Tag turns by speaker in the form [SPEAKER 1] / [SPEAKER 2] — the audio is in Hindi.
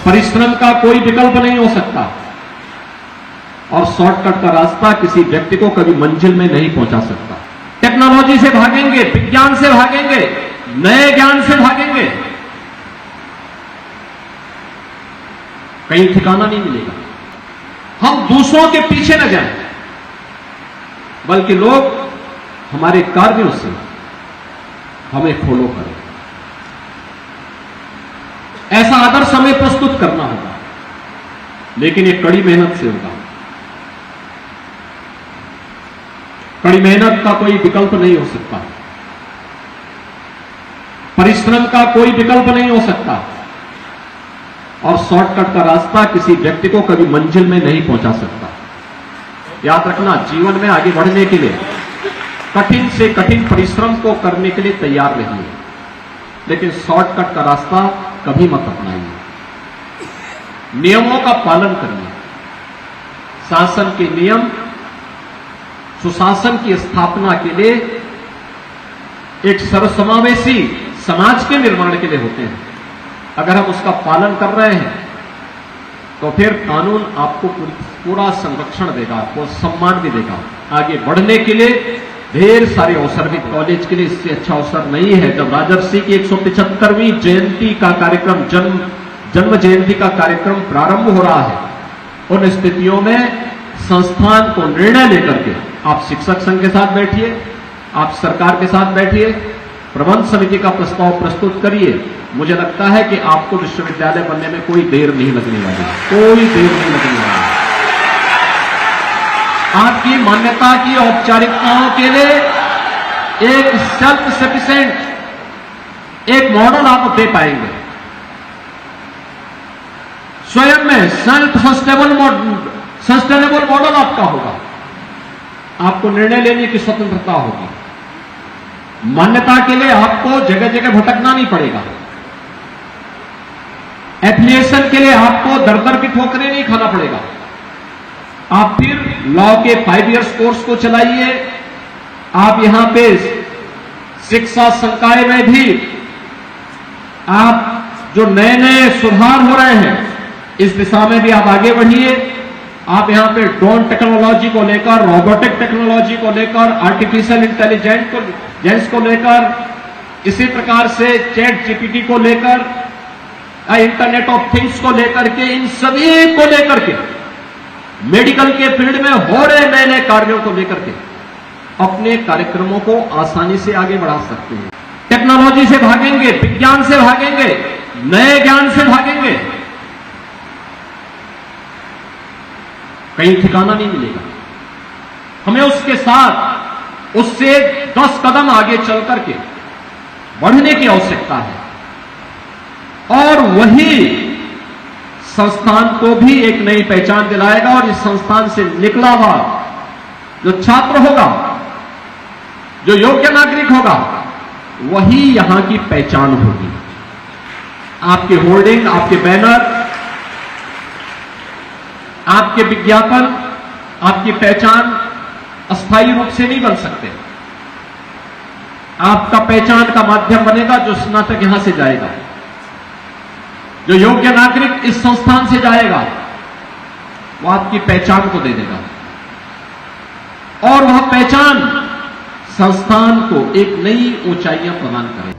[SPEAKER 1] परिश्रम का कोई विकल्प नहीं हो सकता और शॉर्टकट का रास्ता किसी व्यक्ति को कभी मंजिल में नहीं पहुंचा सकता। टेक्नोलॉजी से भागेंगे, विज्ञान से भागेंगे, नए ज्ञान से भागेंगे, कहीं ठिकाना नहीं मिलेगा। हम दूसरों के पीछे न जाएं, बल्कि लोग हमारे कार्यों से हमें फॉलो करें। ऐसा आदर्श हमें प्रस्तुत करना होगा, लेकिन ये कड़ी मेहनत से होगा। कड़ी मेहनत का कोई विकल्प नहीं हो सकता, परिश्रम का कोई विकल्प नहीं हो सकता और शॉर्टकट का रास्ता किसी व्यक्ति को कभी मंजिल में नहीं पहुंचा सकता। याद रखना, जीवन में आगे बढ़ने के लिए कठिन से कठिन परिश्रम को करने के लिए तैयार रहिए, लेकिन शॉर्टकट का रास्ता कभी मत अपनाइए। नियमों का पालन करिए। शासन के नियम सुशासन की स्थापना के लिए, एक सर्वसमावेशी समाज के निर्माण के लिए होते हैं। अगर हम उसका पालन कर रहे हैं तो फिर कानून आपको पूरा संरक्षण देगा, आपको सम्मान भी देगा। आगे बढ़ने के लिए ढेर सारे अवसर भी, कॉलेज के लिए इससे अच्छा अवसर नहीं है। जब राजर्षि की 175वीं जयंती का कार्यक्रम, जन्म जयंती का कार्यक्रम प्रारंभ हो रहा है, उन स्थितियों में संस्थान को निर्णय लेकर के आप शिक्षक संघ के साथ बैठिए, आप सरकार के साथ बैठिए, प्रबंध समिति का प्रस्ताव प्रस्तुत करिए। मुझे लगता है कि आपको विश्वविद्यालय बनने में कोई देर नहीं लगने वाली, कोई देर नहीं लगने वाली। आपकी मान्यता की औपचारिकताओं के लिए एक सेल्फ सफिशिएंट एक मॉडल आप दे पाएंगे। स्वयं में सेल्फ सस्टेनेबल मॉडल आपका होगा। आपको निर्णय लेने की स्वतंत्रता होगी। मान्यता के लिए आपको जगह जगह भटकना नहीं पड़ेगा। एफिलिएशन के लिए आपको दर दर की ठोकरें नहीं खाना पड़ेगा। आप फिर लॉ के 5 इयर्स कोर्स को चलाइए। आप यहां पे शिक्षा संकाय में भी आप जो नए नए सुधार हो रहे हैं, इस दिशा में भी आप आगे बढ़िए। आप यहां पे ड्रोन टेक्नोलॉजी को लेकर, रोबोटिक टेक्नोलॉजी को लेकर, आर्टिफिशियल इंटेलिजेंस को लेकर, इसी प्रकार से चैट जीपीटी को लेकर, इंटरनेट ऑफ थिंग्स को लेकर के, इन सभी को लेकर के, मेडिकल के फील्ड में हो रहे नए नए कार्यों को लेकर के अपने कार्यक्रमों को आसानी से आगे बढ़ा सकते हैं। टेक्नोलॉजी से भागेंगे, विज्ञान से भागेंगे, नए ज्ञान से भागेंगे, कहीं ठिकाना नहीं मिलेगा। हमें उसके साथ उससे 10 कदम आगे चल करके बढ़ने की आवश्यकता है और वही संस्थान को भी एक नई पहचान दिलाएगा और इस संस्थान से निकला हुआ जो छात्र होगा, जो योग्य नागरिक होगा, वही यहां की पहचान होगी। आपके होर्डिंग, आपके बैनर, आपके विज्ञापन, आपकी पहचान अस्थायी रूप से नहीं बन सकते। आपका पहचान का माध्यम बनेगा जो स्नातक यहां से जाएगा, जो योग्य नागरिक इस संस्थान से जाएगा, वो आपकी पहचान को दे देगा और वह पहचान संस्थान को एक नई ऊंचाइयां प्रदान करेगी।